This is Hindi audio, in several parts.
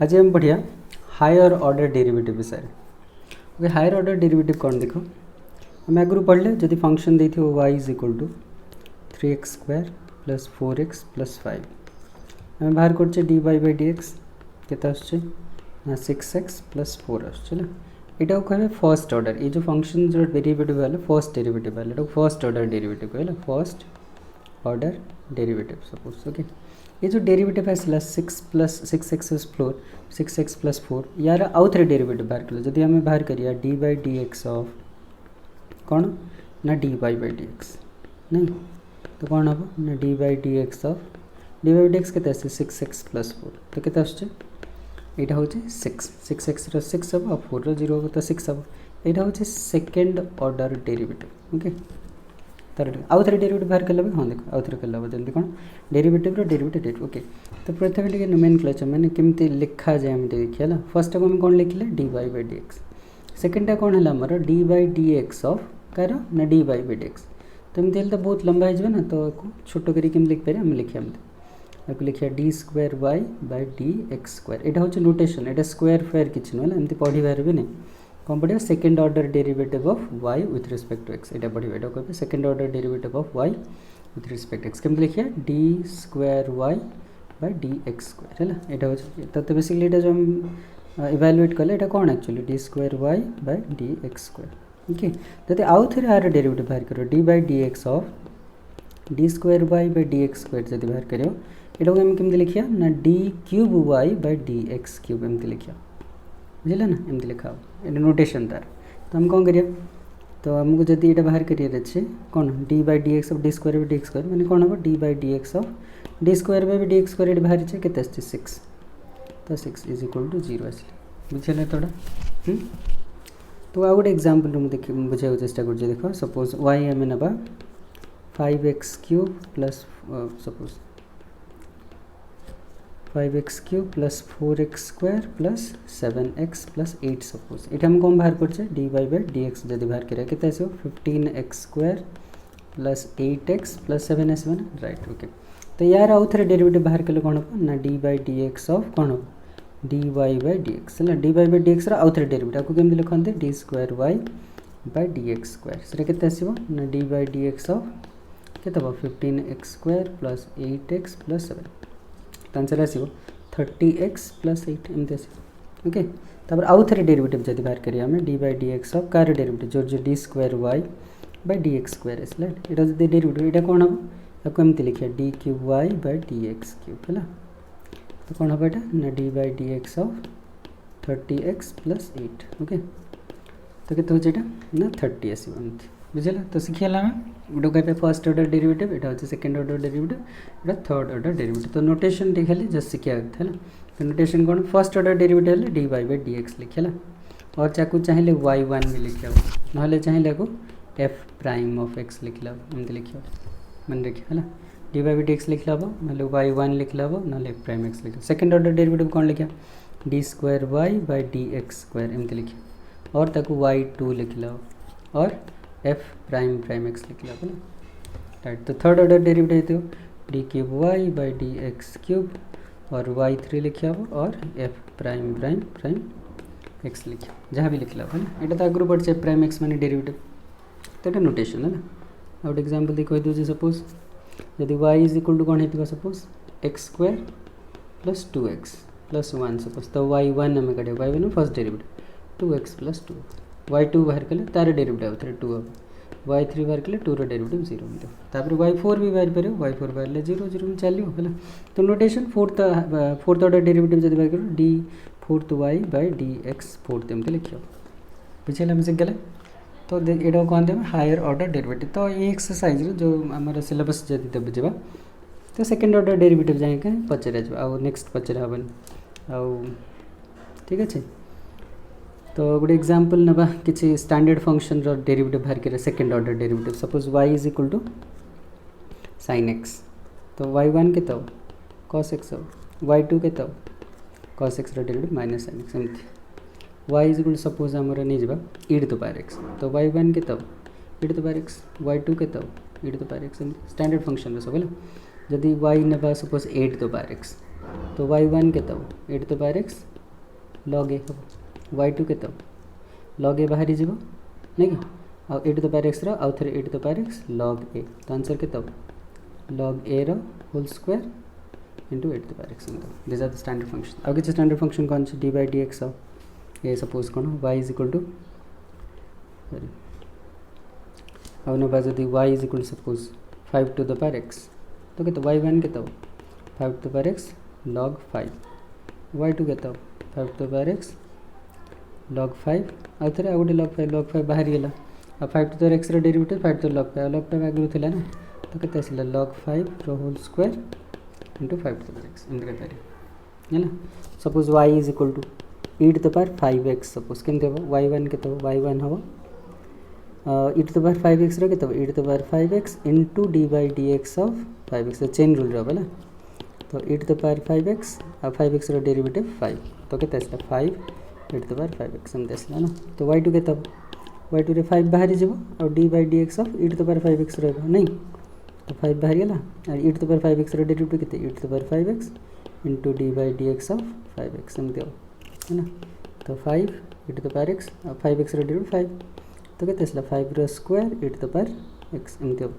आज हम पढ़िया हायर ऑर्डर डेरिवेटिव विषय। ओके, हायर ऑर्डर डेरिवेटिव कौन देखो आम आगु पढ़ले जदि फंक्शन दे y is equal to 3x² plus 4x plus 5 आम बाहर कर D Y by D X के 6x प्लस 4 आसला यहाँ कहे फर्स्ट ऑर्डर। ये जो फंक्शन जो डेरिवेटिव है फर्स्ट डेरिवेटिव है फर्स्ट ऑर्डर डेरिवेटिव कहला first order derivative suppose. Okay, ये जो डेरिवेटिव है 6x प्लस 4 यार आउ थे डेरिवेटिव बाहर कल जदि आम बाहर करिया D by D X of कौन ना D Y by D X नहीं तो कौन हम ना D by D X of D Y D X के 6x प्लस 4 तो के यहाँ हूँ 6x रो 6 हम और 4 रो 0 हम तो 6 हम यहाँ हूँ सेकेंड ऑर्डर डेरिवेटिव। ओके, तार आउ थे डेरिवेटिव बाहर कल हाँ देख आउ थे कल जमी कौन डेरिवेटिव डेरिवेटिव। ओके, तो प्रथम टे नोमेनक्लेचर मैंने केमती लिखा जाए आम देखिए है फर्स्ट टाइम आम कौन लिखिले D Y by D X सेकेंडटा कौन है आमर D by D X of कार ना D Y by D X तो एमती तो बहुत लंबा हो ना तो छोट कर लिखिपारे आम लिखिया आपको लिखिया D square Y by D X square यहाँ हूँ नोटेशन यहाँ स्क्वायर फेयर किसी नुह एमती पढ़ी पारे नहीं कौन पढ़िया second order derivative of Y with respect to X यहाँ पढ़िया यहाँ कह second order derivative of Y with respect X केमती लिखिया D square Y by D X square है यहाँ हूँ तो बेसिकली यहाँ जो हम इवैल्यूएट कले यहाँ कौन actually D square Y by D X square. Okay, जब आउ थे आर डेरिवेटिव बाहर करो D by D X of D square Y by D X square जब बाहर करो यहाँ आम केमती लिखिया ना D cube Y by D X cube एमती लिखिया बुझे ना एमती लिखा ये नोटेशन तार तो हम कौन करिया तो आमको जब ये बाहर करिए अच्छे कौन D by D X of D square by D X square मैंने कौन हम D by D X of D square by D X square ये बाहर के 6 तो 6 इज इक्वल टू 0 आसले बुझे थोड़ा। तो आ गोटे एग्जाम्पल मुझे बुझा चेष्टा कर देख सपोज वाई आम ना 5x³ plus suppose 5x³ plus 4x² plus 7x plus 8 suppose ये हम कौन बाहर कर D Y by D X जब बाहर करें के 15x² plus 8x plus 7s right. Okay, तो यार आउ थे डेरिवेटिव बाहर कले कौन हम ना D by D X of कौन हम D Y by D X है D Y by D X आउ थे डेरिवेटिव आपको केमती लिखते D square Y by D X square से के ना D by D X of के 15x² प्लस 8x प्लस 7 तो आंसर आसो 30x प्लस 8 एमती आस। ओके, तापर आउ थे डेरिवेटिव जब बाहर करिए आम D by D X of कार डेरिवेटिव जो D square Y by D X square आसला यहाँ जब डेरिवेटिव यहाँ कौन हम आपको एमती लिखिए D cube Y by D X cube है तो कौन हम यहाँ ना D by D X of 30x plus 8। Okay, तो केते होचे ना 30 आसो एमती बुझे तो शिखिगला आम गोटे कहे फर्स्ट ऑर्डर डेरिवेटिव यहाँ हूँ सेकेंड ऑर्डर डेरिवेटिव यहाँ थर्ड ऑर्डर डेरिवेटिव तो नोटेशन टी खाली जस्ट शिखा है तो नोटेशन कौन फर्स्ट ऑर्डर डेरिवेटिव है D Y by D X लिखे और चाकू चाहिए y1 भी लिखे ना चाहिए को एफ प्राइम ऑफ एक्स लिखल एमती लिखे मन रखिए है D Y by D X लिखल हम ना y1 लिखल हम ना एफ प्राइम एक्स लिखे सेकेंड ऑर्डर डेरिवेटिव कौन लिखा D square Y by D X square एमती लिखे और ताकू y2 लिखल और एफ प्राइम एक्स लिखल राइट। तो third order derivative D cube Y by D X cube और y3 लिखे और एफ प्राइम एक्स लिखे जहाँ भी लिखल है ना यहाँ तो आगु पढ़े एफ प्राइम एक्स मैंने डेरिवेटिव तो ये नोटेशन है ना गोटे एग्जाम्पल दी कही दूसरी सपोज यदि वाई इज इक्वल टू कौन हो suppose x² plus 2x plus 1 suppose तो y1 आम काढ़ y1 first derivative 2x plus 2 y2 बाहर कले तार डेरिवेटिव थे 2 हम y3 बाहर कले 2 डेरिवेटिव 0 हम तापर y4 भी बाहर पार y4 बाहर 0 0 में चलो है तो नोटेशन फोर्थ ऑर्डर डेरिवेटिव जब बाहर करो D fourth Y by D X fourth एमती लिखिए बुझे आम शिखगले तो यहाँ कहते हैं हायर ऑर्डर डेरिवेटिव। तो ये एक्सरसाइज जो आम सिलेबस जब देवे तो सेकेंड ऑर्डर डेरिवेटिव जाए पचरा आउ नेक्स्ट पचरा हेन आउ ठीक अच्छे। तो गोटे एग्जाम्पल ना कि स्टैंडर्ड फंक्शन डेरिवेटिव बाहर करें second order derivative suppose y is equal to sin x तो y1 के cos x y2 के cos x derivative minus sin x एमती y इज इक्वल सपोज आमर नहीं जा e to the power x तो y1 के e to the power x y2 to e to the power x एमती स्टैंडर्ड फंक्शन सब है जदि y ना suppose 8 to the power x तो y1 के e to the power x log A हम वाई टू के लॉग ए बाहरी जीव नहीं कि आउ A to the power X आउ थे A to the power x log A तो आंसर के log A whole square into A to the power X this are the standard function आउ किसी स्टैंडर्ड फंक्शन कौन से डी बाई डी एक्स ये सपोज कौन वाई इज इक्वल टू अब ना जदि Y is equal suppose 5 to the power X तो के वाई वन के 5 to the power x log 5 y two के 5 to the power x log 5 आउ थे आउ गोटे लॉग 5 बाहर गला आ 5 to the x derivative 5 to log 5 आगु थी ना तो के आसला log 5 whole square into 5 to the power x एमती करें है ना suppose Y is equal to E to the power 5x suppose केमती हम वाई वन के वाई वन हम E to the power 5x के E to the power 5x into D by D X of 5x chain rule रहा है तो E to the power 5x आ 5x डेरिवेटिव 5 तो के 5 E to the power 5x एमती आसला ना तो वाई टू के वाई टू रे 5 बाहरी जीव और D by D X of E to the power 5x नहीं तो 5 बाहरी गला और E to the power 5x derivative के E to the power 5x into D by D X of 5x एमती है ना तो 5 E to the power X 5x derivative 5 तो के 5 square E to the power x एमती हम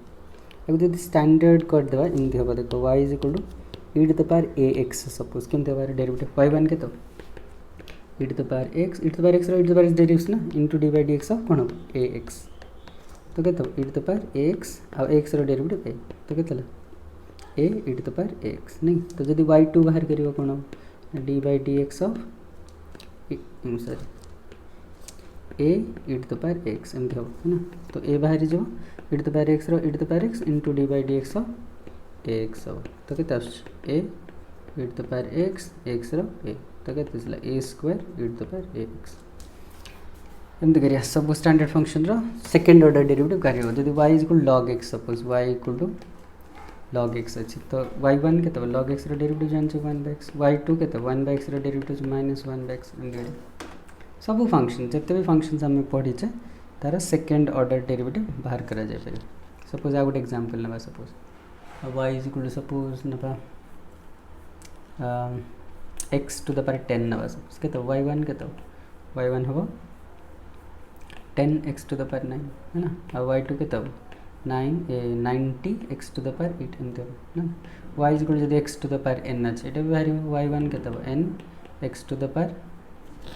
अब जो स्टैंडर्ड करदे एमती हम देख Y is equal to E to the power A X suppose केमती हम डेरिवेटिव वाई वन के E to the power X E to the power X E to the power X derivative ना into D by D X of कौन हम ए एक्स तो के E to the power A X आ एक्स डेरिवेटिव ए तो के A E to the power X नहीं तो जब वाई टू बाहर कर कौन हम D by D X of sorry A E to the power x एमती हम है ना तो ए बाहरी जो E to the power X E to the power X into D by D X of X हम तो के A E to the power X A तो के A square E to the power x एमती करिया सब standard function second order derivative कर जब y is equal log x suppose y equal to log x अच्छी तो वाई वन के लॉग एक्स डेरिवेटिव जान 1/x वाई टू के 1/x डेरिवेटिव -1/x एमती सब फंक्शन जिते भी फंक्शन आम पढ़ीचे तार सेकेंड ऑर्डर डेरिवेटिव बाहर करा जाए पारे सपोज आ गोटे एग्जांपल ना suppose Y is equal to suppose ना एक्स टू द पावर 10 ना सपोज के वाई वन के वाई वन हम 10x टू द पावर 9 है ना और वाई टू के 90 x टू द पावर 8 एमती हम ना वाई इज इक्वल जब x to the power n अच्छे ये भी बाहर वाई वन के n x to the power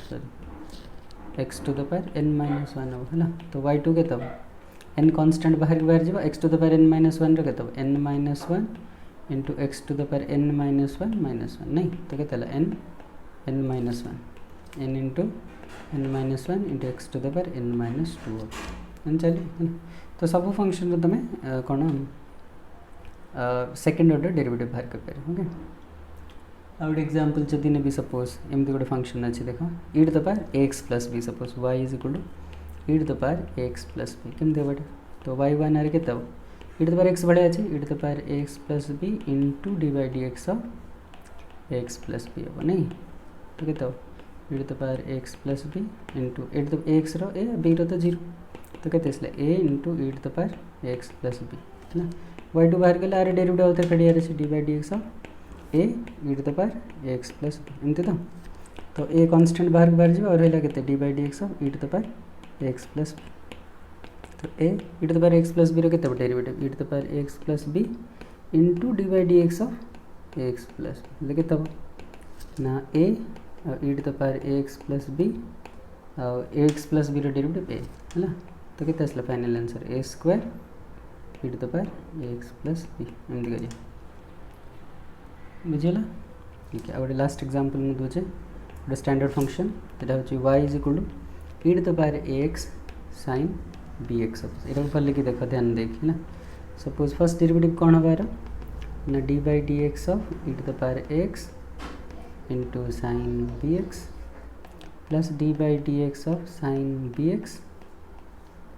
sorry x to the power n minus one हम है ना तो वाई टू के n कॉन्स्टेंट बाहर जीव x to the power n minus one के n minus one into x to the power n minus one नहीं तो के n minus one n into n minus one into x to the power n minus two n चलिए तो सब फंक्शन तुम कौन सेकेंड ऑर्डर डेरिवेटिव बाहर कर पारे ओके आ गोटे एग्जांपल जदि ने भी सपोज एमती गोटे फंक्शन अच्छे देख E to the power x plus B suppose Y is equal to E to the power x plus B केमती बटे तो वाई वन आर के E to the power X बढ़िया अच्छे E to the power x plus B into D by D X of X plus B हम नहीं तो के E to the power x plus B into A to the X A B रो तो 0 तो कहते A into E to the power x plus B है ना वाई टू बाहर गला आर डेरिवेटिव होता है कड़ी D by D X of A E to the power x plus B एमती तो ए कॉन्स्टेंट बाहर जाए और रहा के D by D X of E to the power x plus B तो A E to the power x plus B के derivative E to the power x plus B into D by D X of X plus B लेकिन तब ना A E to the power x plus b और x plus b derivative a है ना तो कितना आसला final answer a square E to the power x plus B एमती करिए बुझीगला ठीक है आ गोटे लास्ट एग्जांपल में दूचे गोटे स्टैंडर्ड फंक्शन जेटा हूँ y is equal to E to the power x sine B x suppose यहाँ भल कि देख ध्यान देख ना सपोज फर्स्ट डेरिवेटिव कौन हम यार ना D by D X of E to the power X into sine B X plus D by D X of sine B X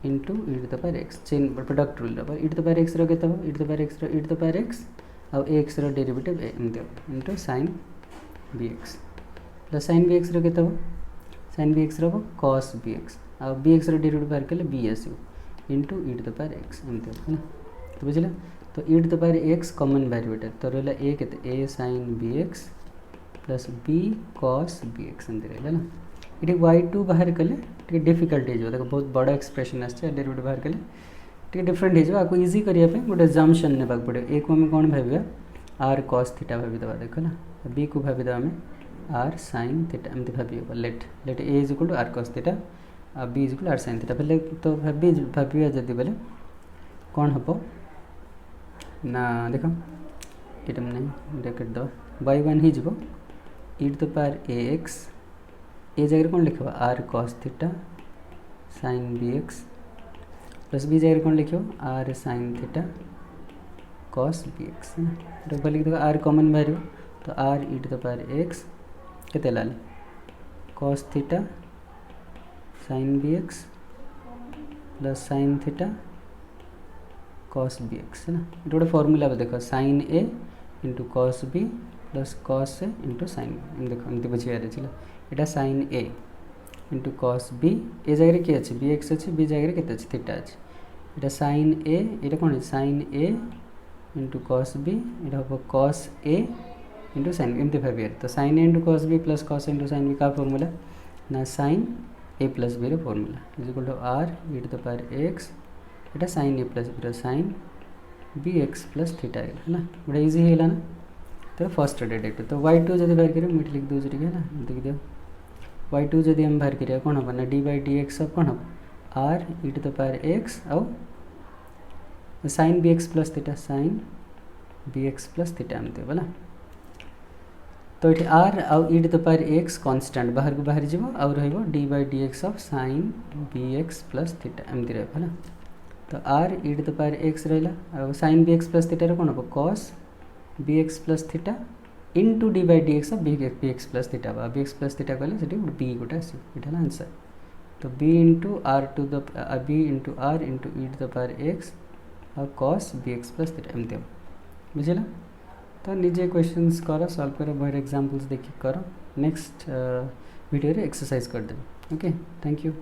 into E to the power X chain product rule E to the power X के E to the power X E to the power X और एक्स डेरिवेटिव एमती into sine B X plus sine B X के साइन बी एक्स हम कॉस बी एक्स और बी एक्स डेरिवेटिव बाहर कले B S U into E to the power x एमती है ना तो बुझे तो E to the power X common बाहर तो रहा ए के A sine B X plus B cos B X एमती रहा ना ये y2 बाहर कले टे डिफिकल्ट हो देखो बहुत बड़ा एक्सप्रेशन आसे डेरिवेटिव बाहर कले टे डिफरेंट हो इजी करने गोटे जम्पशन ने पड़ो ए को आम कौन भाव आर कॉस थीटा भावीदा देख ना बी को भावीदा आम आर साइन थीटा एमती भाव let let a is equal to r cos theta आ b is equal to r sine theta बेले तो भाविया जदि बेले कौन हम ना देख ये नहीं ब्रैकेट दबा y1 ही जीवो e to the power ax A जगह कौन लिख R cos theta sine B X plus B जगह कौन लिख R sine theta cos B X है ना लिख दो आर कॉमन बाहर तो R E to the power X के लाल cos theta sine B X plus sine theta cos B X है ना ये गोटे फॉर्मूला देख sine A into cos B plus cos A into sine B देख एमती बुझार है यहाँ sine A into cos B ए जगह किए अच्छे बी एक्स अच्छे बी जगह के थीटा अच्छे यहाँ साइन ए ये कौन है sine A into cos B यहाँ हम कॉस ए इंटू साइन एमती भावियार तो sine A into cos B plus cos into sine B का फॉर्मूला ना sine A plus B formula is equal to R E to the power X यहाँ sine A plus B sine B X plus theta है ना गोटे इजी है ना तो फर्स्ट डेरिवेटिव तो y2 जब बाहर करें मुझे लिख दूसरी है ना लिख दियो y2 जब हम बाहर करिए कौन हम ना D by D X of कौन हम R E to the power X आउ sine B X plus theta sine B X plus theta एमती बोला तो ये आर आउ E to the power X constant बाहर को बाहर जीव आउ रहिबो D by D X of sine B X plus theta एमती रहा ना तो R E to the power X रहा sine B X plus theta कौन हम cos B X plus theta into D by D X of B X plus theta B X plus theta कहले से बी गोटे आसा आंसर तो B into R to the B into R into E to the power X और cos B X plus theta एमती हम बुझेगा तो निजे क्वेश्चंस कर सॉल्व कर बहर एग्जाम्पल्स देखिए कर नेक्स्ट वीडियो रे एक्सरसाइज कर देबे ओके थैंक यू।